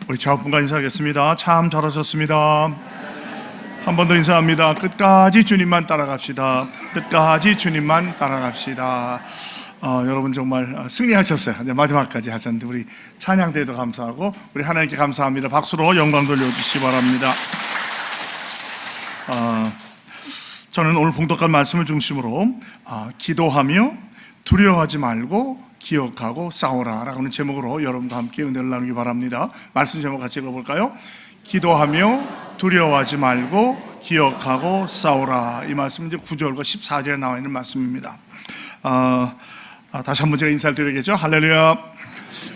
우리 좌우분과 인사하겠습니다. 참 잘하셨습니다. 한 번 더 인사합니다. 끝까지 주님만 따라갑시다. 끝까지 주님만 따라갑시다. 여러분 정말 승리하셨어요. 네, 마지막까지 하셨는데 우리 찬양대회도 감사하고 우리 하나님께 감사합니다. 박수로 영광 돌려주시기 바랍니다. 저는 오늘 봉독한 말씀을 중심으로 기도하며 두려워하지 말고 기억하고 싸우라 라고 하는 제목으로 여러분과 함께 은혜를 나누기 바랍니다. 말씀 제목 같이 읽어볼까요? 기도하며 두려워하지 말고 기억하고 싸우라. 이 말씀은 이제 9절과 14절에 나와 있는 말씀입니다. 다시 한번 제가 인사를 드리겠죠. 할렐루야.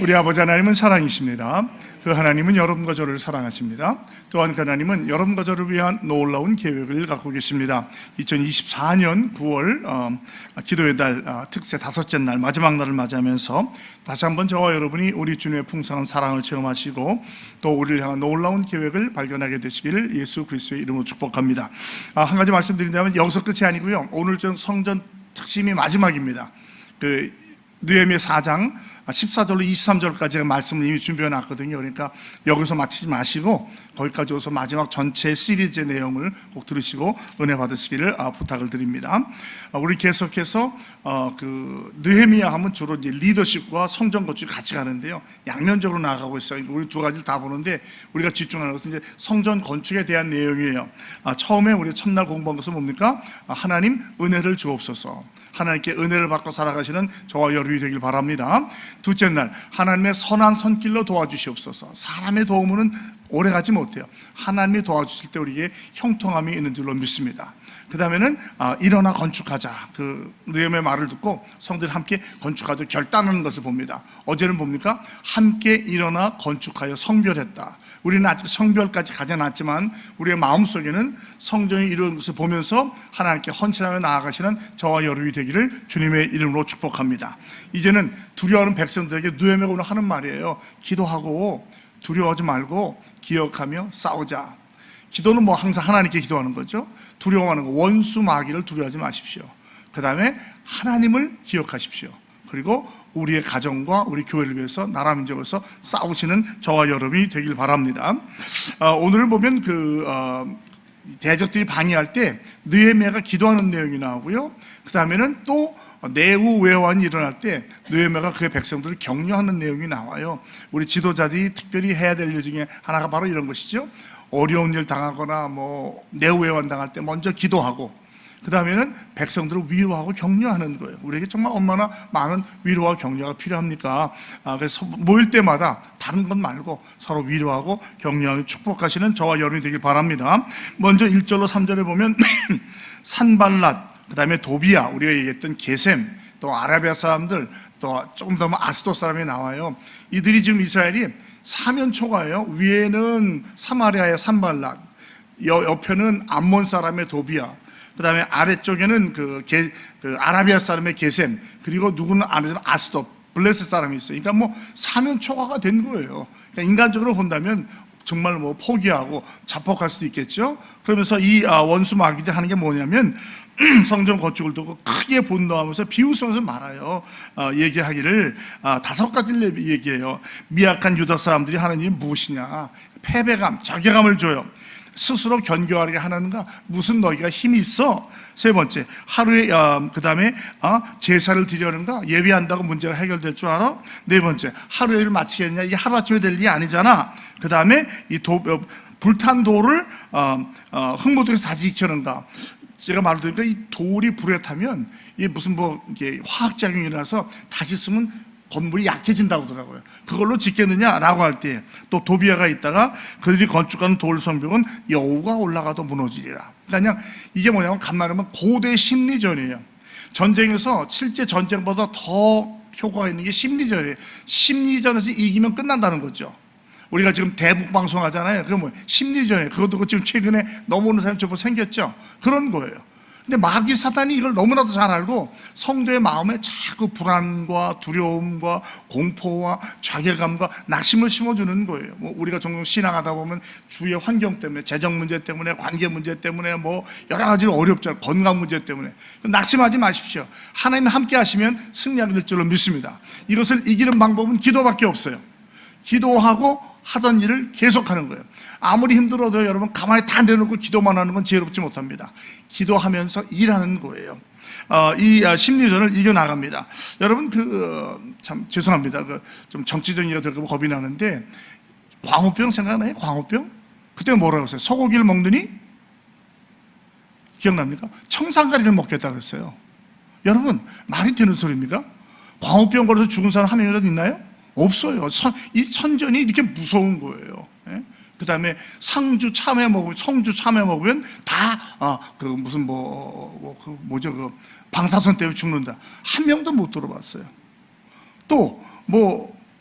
우리 아버지 하나님은 사랑이십니다. 그 하나님은 여러분과 저를 사랑하십니다. 또한 그 하나님은 여러분과 저를 위한 놀라운 계획을 갖고 계십니다. 2024년 9월 기도의 달 특세 다섯째 날 마지막 날을 맞이하면서 다시 한번 저와 여러분이 우리 주님의 풍성한 사랑을 체험하시고 또 우리를 향한 놀라운 계획을 발견하게 되시기를 예수 그리스도의 이름으로 축복합니다. 한 가지 말씀드린다면 여기서 끝이 아니고요. 오늘 좀 성전 특심이 마지막입니다. 느헤미야 4장 14절로 23절까지 말씀을 이미 준비해 놨거든요. 그러니까 여기서 마치지 마시고 거기까지 오서 마지막 전체 시리즈의 내용을 꼭 들으시고 은혜 받으시기를 부탁을 드립니다. 우리 계속해서 느헤미야 하면 주로 이제 리더십과 성전 건축이 같이 가는데요. 양면적으로 나아가고 있어요. 우리 두 가지를 다 보는데 우리가 집중하는 것은 이제 성전 건축에 대한 내용이에요. 처음에 우리 첫날 공부한 것은 뭡니까? 하나님 은혜를 주옵소서. 하나님께 은혜를 받고 살아가시는 저와 여러분이 되길 바랍니다. 둘째 날 하나님의 선한 손길로 도와주시옵소서. 사람의 도움은 오래가지 못해요. 하나님이 도와주실 때 우리에게 형통함이 있는 줄로 믿습니다. 그 다음에는 일어나 건축하자. 느헤미야의 말을 듣고 성도들이 함께 건축하자 결단하는 것을 봅니다. 어제는 뭡니까? 함께 일어나 건축하여 성별했다. 우리는 아직 성별까지 가지 않았지만 우리의 마음속에는 성전이 이루어진 것을 보면서 하나님께 헌신하며 나아가시는 저와 여러분이 되기를 주님의 이름으로 축복합니다. 이제는 두려워하는 백성들에게 느헤미야가 오늘 하는 말이에요. 기도하고 두려워하지 말고 기억하며 싸우자. 기도는 항상 하나님께 기도하는 거죠. 두려워하는 거, 원수 마귀를 두려워하지 마십시오. 그 다음에 하나님을 기억하십시오. 그리고 우리의 가정과 우리 교회를 위해서 나라 민족에서 싸우시는 저와 여러분이 되길 바랍니다. 오늘을 보면 대적들이 방해할 때 느헤미야가 기도하는 내용이 나오고요. 그 다음에는 또 내후 외환이 일어날 때 느헤미야가 그의 백성들을 격려하는 내용이 나와요. 우리 지도자들이 특별히 해야 될 일 중에 하나가 바로 이런 것이죠. 어려운 일 당하거나 내후 외환 당할 때 먼저 기도하고 그 다음에는 백성들을 위로하고 격려하는 거예요. 우리에게 정말 얼마나 많은 위로와 격려가 필요합니까? 그래서 모일 때마다 다른 것 말고 서로 위로하고 격려하고 축복하시는 저와 여러분이 되길 바랍니다. 먼저 1절로 3절에 보면 산발랏, 그 다음에 도비야, 우리가 얘기했던 게셈, 또 아라비아 사람들, 또 조금 더 아스도 사람이 나와요. 이들이 지금 이스라엘이 사면초가예요. 위에는 사마리아의 산발랏, 옆에는 암몬 사람의 도비야, 그 다음에 아래쪽에는 아라비아 사람의 게셈, 그리고 누구는 아스도, 블레셋 사람이 있어요. 그러니까 사면초가가 된 거예요. 그러니까 인간적으로 본다면 정말 포기하고 자폭할 수도 있겠죠. 그러면서 이 원수 마귀들 하는 게 뭐냐면 성전 건축을 두고 크게 분노하면서 비웃으면서 말아요. 얘기하기를 5가지를 얘기해요. 미약한 유다 사람들이 하나님이 무엇이냐, 패배감, 자괴감을 줘요. 스스로 견고하게 하는가, 무슨 너희가 힘이 있어? 세 번째, 하루에 그 다음에 제사를 드리려는가, 예배한다고 문제가 해결될 줄 알아? 네 번째, 하루에 일을 마치겠냐, 이게 하루아침에 될 일이 아니잖아. 그 다음에 불탄 돌을 흙모독에서 다시 익혀는가. 제가 말을 드리니까 이 돌이 불에 타면 이게 무슨 이게 화학작용이 일어나서 다시 쓰면 건물이 약해진다고 하더라고요. 그걸로 짓겠느냐라고 할 때 또 도비야가 있다가 그들이 건축하는 돌 성벽은 여우가 올라가도 무너지리라. 그러니까 이게 뭐냐면 간만에 하면 고대 심리전이에요. 전쟁에서 실제 전쟁보다 더 효과가 있는 게 심리전이에요. 심리전에서 이기면 끝난다는 거죠. 우리가 지금 대북 방송하잖아요. 그거 심리전이에요. 그것도 지금 최근에 넘어오는 사람이 좀 생겼죠. 그런 거예요. 근데 마귀 사탄이 이걸 너무나도 잘 알고 성도의 마음에 자꾸 불안과 두려움과 공포와 자괴감과 낙심을 심어주는 거예요. 우리가 종종 신앙하다 보면 주위의 환경 때문에, 재정 문제 때문에, 관계 문제 때문에, 여러 가지로 어렵잖아요. 건강 문제 때문에. 낙심하지 마십시오. 하나님이 함께 하시면 승리하게 될 줄로 믿습니다. 이것을 이기는 방법은 기도밖에 없어요. 기도하고 하던 일을 계속하는 거예요. 아무리 힘들어도 여러분 가만히 다 내놓고 기도만 하는 건 지혜롭지 못합니다. 기도하면서 일하는 거예요. 이 심리전을 이겨나갑니다. 여러분 참 죄송합니다. 좀 정치적인 얘기가 들어가면 겁이 나는데 광우병 생각나요? 광우병? 그때 뭐라고 했어요? 소고기를 먹느니 기억납니까? 청산가리를 먹겠다 그랬어요. 여러분 말이 되는 소리입니까? 광우병 걸려서 죽은 사람 한 명이라도 있나요? 없어요. 이 선전이 이렇게 무서운 거예요. 그 다음에 성주 참외 먹으면 다 방사선 때문에 죽는다. 한 명도 못 들어봤어요. 또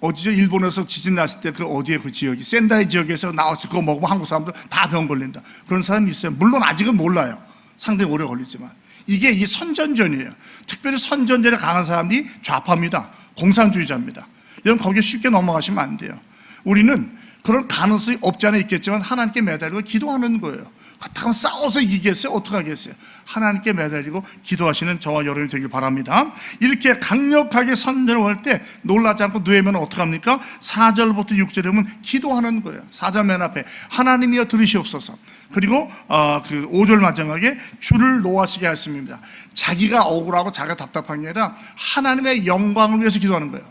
어디죠? 일본에서 지진 났을 때 어디에 그 지역이 센다이 지역에서 나와서 그거 먹으면 한국 사람들 다 병 걸린다. 그런 사람이 있어요. 물론 아직은 몰라요. 상당히 오래 걸리지만 이게 이 선전전이에요. 특별히 선전전에 강한 사람들이 좌파입니다. 공산주의자입니다. 여러분 거기에 쉽게 넘어가시면 안 돼요. 우리는 그런 가능성이 없지 않아 있겠지만 하나님께 매달리고 기도하는 거예요. 그렇다면 싸워서 이기겠어요? 어떻게 하겠어요? 하나님께 매달리고 기도하시는 저와 여러분이 되길 바랍니다. 이렇게 강력하게 선전을 할 때 놀라지 않고 누우면 어떻게 합니까? 4절부터 6절에 보면 기도하는 거예요. 4절 맨 앞에 하나님이여 들으시옵소서. 그리고 5절 마지막에 주를 노하시게 하였습니다. 자기가 억울하고 자기가 답답한 게 아니라 하나님의 영광을 위해서 기도하는 거예요.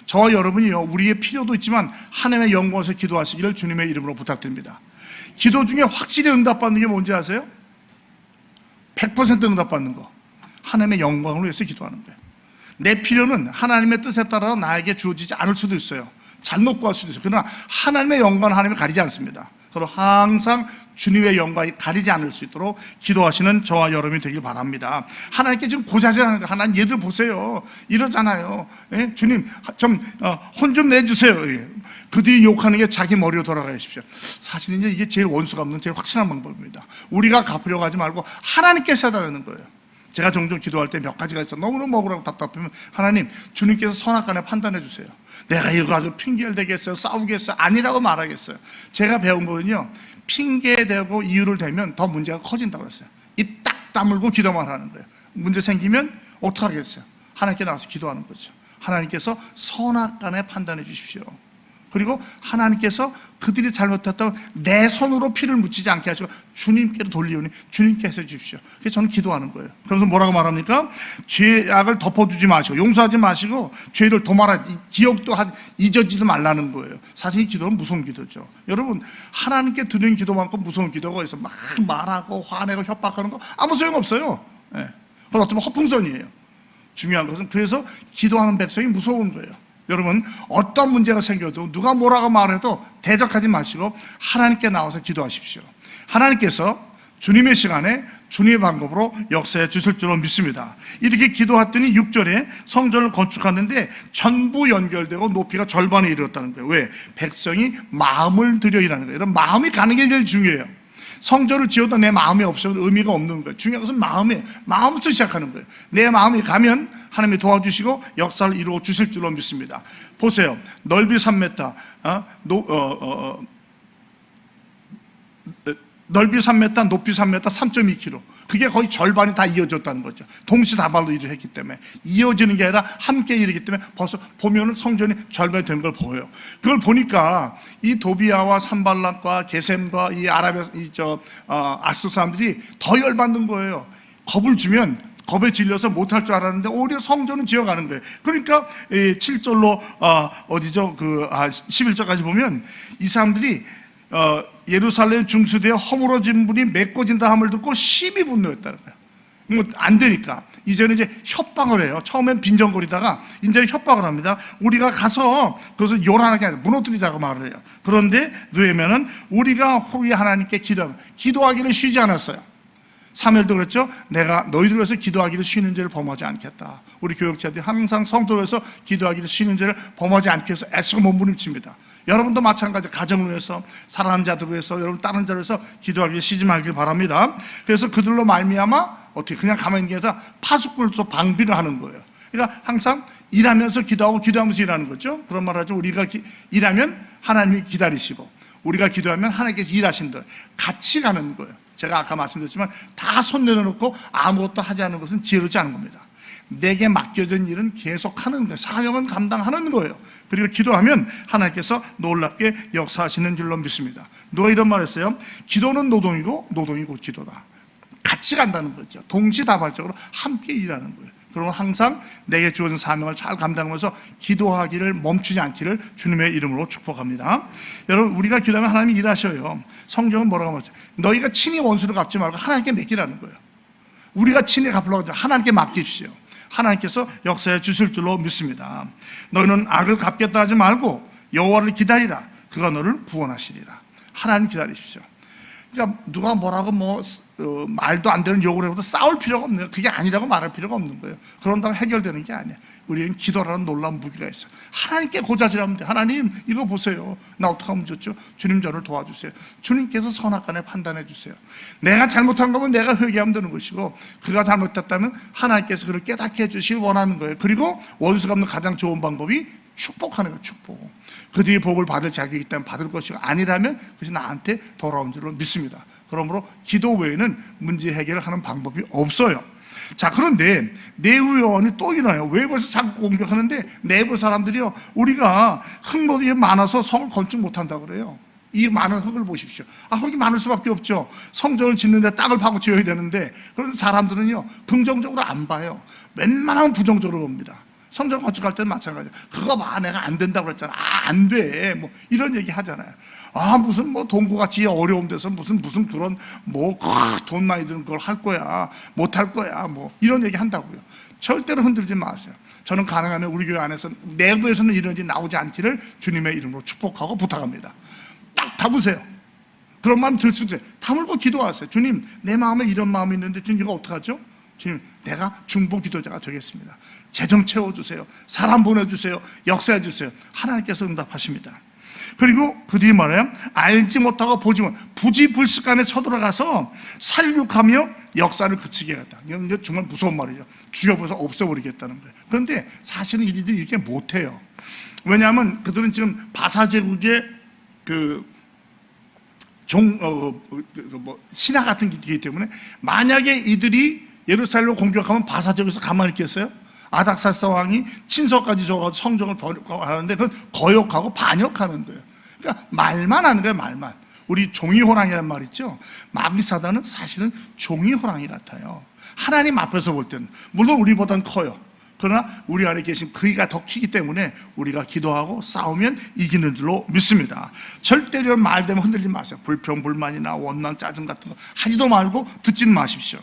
저와 여러분이요, 우리의 필요도 있지만 하나님의 영광을 위해서 기도하시기를 주님의 이름으로 부탁드립니다. 기도 중에 확실히 응답받는 게 뭔지 아세요? 100% 응답받는 거. 하나님의 영광을 위해서 기도하는 거예요. 내 필요는 하나님의 뜻에 따라 나에게 주어지지 않을 수도 있어요. 잘못 구할 수도 있어요. 그러나 하나님의 영광은 하나님이 가리지 않습니다. 그리고 항상 주님의 영광이 가리지 않을 수 있도록 기도하시는 저와 여러분이 되길 바랍니다. 하나님께 지금 고자질하는 거, 하나님 얘들 보세요. 이러잖아요. 예? 주님 좀 혼 좀 내주세요. 그들이 욕하는 게 자기 머리로 돌아가십시오. 사실은 이게 제일 원수가 없는 제일 확실한 방법입니다. 우리가 갚으려고 하지 말고 하나님께서 해달라는 거예요. 제가 종종 기도할 때 몇 가지가 있어. 너무너무 억울하고 답답하면 하나님, 주님께서 선악간에 판단해 주세요. 내가 이거 가지고 핑계를 대겠어요? 싸우겠어요? 아니라고 말하겠어요? 제가 배운 거는요, 핑계대고 이유를 대면 더 문제가 커진다고 했어요. 입 딱 다물고 기도만 하는 거예요. 문제 생기면 어떻게 하겠어요? 하나님께 나와서 기도하는 거죠. 하나님께서 선악간에 판단해 주십시오. 그리고 하나님께서 그들이 잘못했다고 내 손으로 피를 묻히지 않게 하시고 주님께로 돌리오니 주님께서 해주십시오. 그래서 저는 기도하는 거예요. 그래서 뭐라고 말합니까? 죄악을 덮어두지 마시고 용서하지 마시고 죄를 도말하 기억도 잊어지도 말라는 거예요. 사실 이 기도는 무서운 기도죠. 여러분, 하나님께 드리는 기도만큼 무서운 기도가 있어요. 막 말하고 화내고 협박하는 거 아무 소용없어요. 그건 어쩌면 허풍선이에요. 중요한 것은 그래서 기도하는 백성이 무서운 거예요. 여러분, 어떤 문제가 생겨도 누가 뭐라고 말해도 대적하지 마시고 하나님께 나와서 기도하십시오. 하나님께서 주님의 시간에 주님의 방법으로 역사해 주실 줄로 믿습니다. 이렇게 기도했더니 6절에 성전을 건축하는데 전부 연결되고 높이가 절반에 이르렀다는 거예요. 왜? 백성이 마음을 들여 일하는 거예요. 이런 마음이 가는 게 제일 중요해요. 성전을 지어도 내 마음이 없으면 의미가 없는 거예요. 중요한 것은 마음이에요. 마음부터 시작하는 거예요. 내 마음이 가면 하나님이 도와주시고 역사를 이루어 주실 줄로 믿습니다. 보세요. 넓이 3m, 넓이 3m, 높이 3m, 3.2km. 그게 거의 절반이 다 이어졌다는 거죠. 동시다발로 일을 했기 때문에. 이어지는 게 아니라 함께 일하기 때문에 벌써 보면은 성전이 절반이 된 걸 보여요. 그걸 보니까 이 도비아와 산발락과 게셈과 이 아스도 사람들이 더 열받는 거예요. 겁을 주면 겁에 질려서 못할 줄 알았는데 오히려 성전은 지어가는 거예요. 그러니까 7절로 11절까지 보면 이 사람들이 예루살렘 중수대에 허물어진 분이 메꿔진다 함을 듣고 심히 분노했다는 거예요. 안 되니까 이제는 이제 협박을 해요. 처음엔 빈정거리다가 이제는 협박을 합니다. 우리가 가서 그것을 요란하게 아니라 무너뜨리자고 말을 해요. 그런데 느헤미야는 우리가 우리 하나님께 기도하기를 쉬지 않았어요. 사무엘도 그랬죠. 내가 너희들 위해서 기도하기를 쉬는 죄를 범하지 않겠다. 우리 교역자들이 항상 성도를 위해서 기도하기를 쉬는 죄를 범하지 않기 위해서 애쓰고 몸부림칩니다. 여러분도 마찬가지, 가정을 위해서, 사랑하는 자들을 위해서, 여러분 다른 자를 위해서 기도하기를 쉬지 말길 바랍니다. 그래서 그들로 말미암아 어떻게 그냥 가만히 있는 게 아니라 파수꾼으로서 방비를 하는 거예요. 그러니까 항상 일하면서 기도하고 기도하면서 일하는 거죠. 그런 말 하죠. 우리가 일하면 하나님이 기다리시고 우리가 기도하면 하나님께서 일하신다. 같이 가는 거예요. 제가 아까 말씀드렸지만 다 손 내려놓고 아무것도 하지 않는 것은 지혜롭지 않은 겁니다. 내게 맡겨진 일은 계속하는 거예요. 사명은 감당하는 거예요. 그리고 기도하면 하나님께서 놀랍게 역사하시는 줄로 믿습니다. 누가 이런 말 했어요? 기도는 노동이고 노동이 곧 기도다. 같이 간다는 거죠. 동시다발적으로 함께 일하는 거예요. 그러면 항상 내게 주어진 사명을 잘 감당하면서 기도하기를 멈추지 않기를 주님의 이름으로 축복합니다. 여러분, 우리가 기도하면 하나님이 일하셔요. 성경은 뭐라고 말하죠? 너희가 친히 원수를 갚지 말고 하나님께 맡기라는 거예요. 우리가 친히 갚으려고 하죠. 하나님께 맡기십시오. 하나님께서 역사해 주실 줄로 믿습니다. 너희는 악을 갚겠다 하지 말고 여호와를 기다리라. 그가 너를 구원하시리라. 하나님 기다리십시오. 그러니까 누가 뭐라고 말도 안 되는 욕을 해도 싸울 필요가 없는 거예요. 그게 아니라고 말할 필요가 없는 거예요. 그런다고 해결되는 게 아니에요. 우리는 기도라는 놀라운 무기가 있어요. 하나님께 고자질하면 돼요. 하나님 이거 보세요. 나 어떻게 하면 좋죠? 주님 저를 도와주세요. 주님께서 선악간에 판단해 주세요. 내가 잘못한 거면 내가 회개하면 되는 것이고, 그가 잘못했다면 하나님께서 그를 깨닫게 해주시길 원하는 거예요. 그리고 원수 갚는 가장 좋은 방법이 축복하는 거예요. 축복. 그들이 복을 받을 자격이 있다면 받을 것이고, 아니라면 그것이 나한테 돌아온 줄로 믿습니다. 그러므로 기도 외에는 문제 해결을 하는 방법이 없어요. 자, 그런데 내부 요원이 또 일어나요. 외부에서 자꾸 공격하는데 내부 사람들이요, 우리가 흙목이 많아서 성을 건축 못한다 그래요. 이 많은 흙을 보십시오. 흙이 많을 수밖에 없죠. 성전을 짓는데 땅을 파고 지어야 되는데, 그런데 사람들은요 긍정적으로 안 봐요. 웬만하면 부정적으로 봅니다. 성전 건축할 때는 마찬가지예요. 그거 봐, 내가 안 된다고 그랬잖아. 안 돼. 이런 얘기 하잖아요. 무슨 동구같이 어려운 데서 무슨 그런 돈 많이 드는 걸 할 거야. 못 할 거야. 이런 얘기 한다고요. 절대로 흔들지 마세요. 저는 가능하면 우리 교회 안에서 내부에서는 이런 일이 나오지 않기를 주님의 이름으로 축복하고 부탁합니다. 딱 담으세요. 그런 마음 들 수 있어요. 다물고 기도하세요. 주님, 내 마음에 이런 마음이 있는데 주님 이거 어떡하죠? 주님, 내가 중보 기도자가 되겠습니다. 재정 채워주세요. 사람 보내주세요. 역사해주세요. 하나님께서 응답하십니다. 그리고 그들이 말해요. 알지 못하고 보지 못, 부지불식간에 쳐들어가서 살육하며 역사를 그치게 하겠다. 이건 정말 무서운 말이죠. 죽여버려서 없애버리겠다는 거예요. 그런데 사실은 이들이 이렇게 못해요. 왜냐하면 그들은 지금 바사제국의 신하 같은 게 있기 때문에, 만약에 이들이 예루살렘을 공격하면 바사제국에서 가만히 있겠어요? 아닥사스다 왕이 친서까지 줘가지고 성전을 버리고, 그건 거역하고 반역하는 거예요. 그러니까 말만 하는 거예요. 말만. 우리 종이호랑이란 말 있죠. 마귀사단은 사실은 종이호랑이 같아요. 하나님 앞에서 볼 때는 물론 우리보다는 커요. 그러나 우리 안에 계신 그이가 더 크기 때문에 우리가 기도하고 싸우면 이기는 줄로 믿습니다. 절대로 말되면 흔들지 마세요. 불평, 불만이나 원망, 짜증 같은 거 하지도 말고 듣지는 마십시오.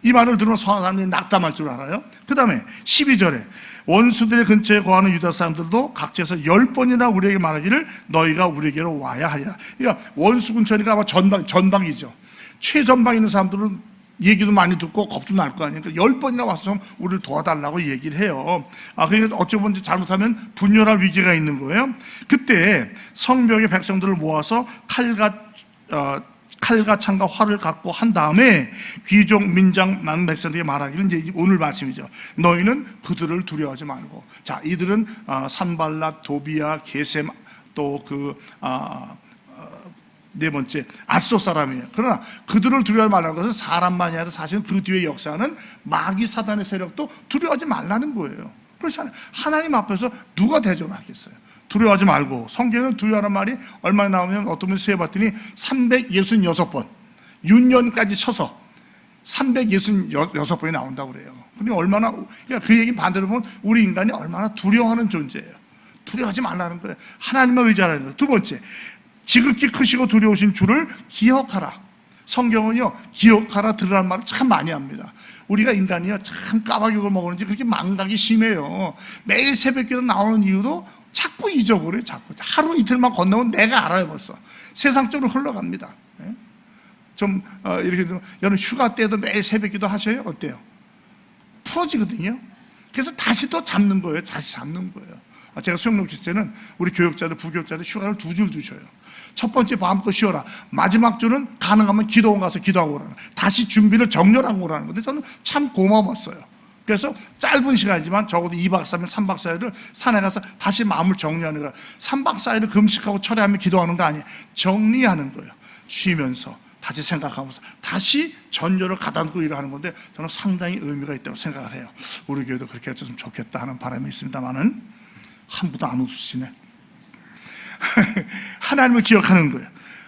이 말을 들으면 사람들이 낙담할 줄 알아요. 그 다음에 12절에 원수들의 근처에 거하는 유다 사람들도 각지에서 10번이나 우리에게 말하기를 너희가 우리에게로 와야 하리라. 그러니까 원수 근처니까 아마 전방이죠. 최전방에 있는 사람들은 얘기도 많이 듣고 겁도 날 거 아니에요. 그러니까 10번이나 와서 좀 우리를 도와달라고 얘기를 해요. 그러니까 어찌 보면 잘못하면 분열할 위기가 있는 거예요. 그때 성벽의 백성들을 모아서 칼과 창과 활을 갖고 한 다음에 귀족, 민장, 많은 백성들에게 말하기를, 이제 오늘 말씀이죠. 너희는 그들을 두려워하지 말고. 자, 이들은 산발랏, 도비야, 게셈, 또 네 번째 아스돗 사람이에요. 그러나 그들을 두려워하지 말라는 것은 사람만이 아니라 사실은 그 뒤에 역사하는 마귀 사단의 세력도 두려워하지 말라는 거예요. 그렇지 않아요? 하나님 앞에서 누가 대전하겠어요? 두려워하지 말고. 성경에는 두려워하는 말이 얼마나 나오면, 어떤 분이 수해봤더니 366번, 윤년까지 쳐서 366번이 나온다고 그래요. 그러니까 그러니까 그 얘기 반대로 보면 우리 인간이 얼마나 두려워하는 존재예요. 두려워하지 말라는 거예요. 하나님만 의지하라는 거예요. 두 번째, 지극히 크시고 두려우신 주를 기억하라. 성경은요, 기억하라, 들으라는 말을 참 많이 합니다. 우리가 인간이요, 참 까마귀를 먹었는지 그렇게 망각이 심해요. 매일 새벽기도 나오는 이유도 자꾸 잊어버려요. 자꾸 하루 이틀만 건너면 내가 알아요. 벌써 세상적으로 흘러갑니다. 이렇게 여러분 휴가 때도 매일 새벽기도 하셔요? 어때요? 풀어지거든요. 그래서 다시 또 잡는 거예요. 다시 잡는 거예요. 제가 수영 놓기 때는 우리 교육자들, 부교육자들 휴가를 2줄 주셔요. 첫 번째 마음껏 쉬어라. 마지막 주는 가능하면 기도원 가서 기도하고 오라는, 다시 준비를 정렬하고 오라는 건데, 저는 참 고마웠어요. 그래서 짧은 시간이지만 적어도 2박 3일, 3박 4일을 산에 가서 다시 마음을 정리하는 거예요. 3박 4일을 금식하고 철회하며 기도하는 거 아니에요. 정리하는 거예요. 쉬면서 다시 생각하면서 다시 전열을 가다듬고 일을 하는 건데 저는 상당히 의미가 있다고 생각을 해요. 우리 교회도 그렇게 했으면 좋겠다 하는 바람이 있습니다만은 한 분도 안 웃으시네. 하나님을 기억하는 거예요.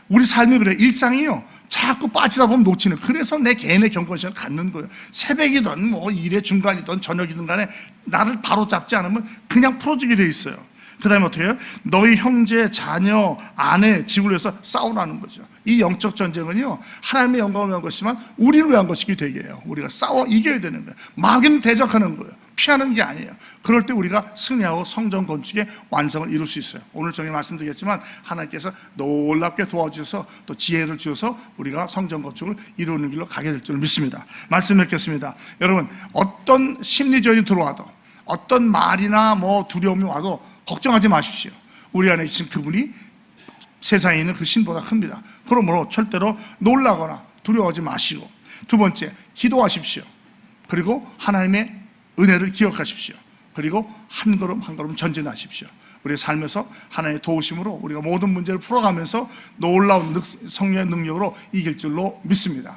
우리 삶이 그래. 일상이요, 자꾸 빠지다 보면 놓치는. 그래서 내 개인의 경건 시간을 갖는 거예요. 새벽이든 뭐 일의 중간이든 저녁이든 간에 나를 바로 잡지 않으면 그냥 풀어지게 돼 있어요. 그 다음에 어떻게 해요? 너희 형제, 자녀, 아내, 집을 위해서 싸우라는 거죠. 이 영적 전쟁은요, 하나님의 영광을 위한 것이지만 우리를 위한 것이기 되게 해요. 우리가 싸워 이겨야 되는 거예요. 마귀는 대적하는 거예요. 피하는 게 아니에요. 그럴 때 우리가 승리하고 성전 건축의 완성을 이룰 수 있어요. 오늘 저녁에 말씀드리겠지만 하나님께서 놀랍게 도와주셔서 또 지혜를 주셔서 우리가 성전 건축을 이루는 길로 가게 될 줄 믿습니다. 말씀 맺겠습니다. 여러분, 어떤 심리전이 들어와도 어떤 말이나 뭐 두려움이 와도 걱정하지 마십시오. 우리 안에 있으신 그분이 세상에 있는 그 신보다 큽니다. 그러므로 절대로 놀라거나 두려워하지 마시고, 두 번째, 기도하십시오. 그리고 하나님의 은혜를 기억하십시오. 그리고 한 걸음 한 걸음 전진하십시오. 우리의 삶에서 하나님의 도우심으로 우리가 모든 문제를 풀어가면서 놀라운 성령의 능력으로 이길 줄로 믿습니다.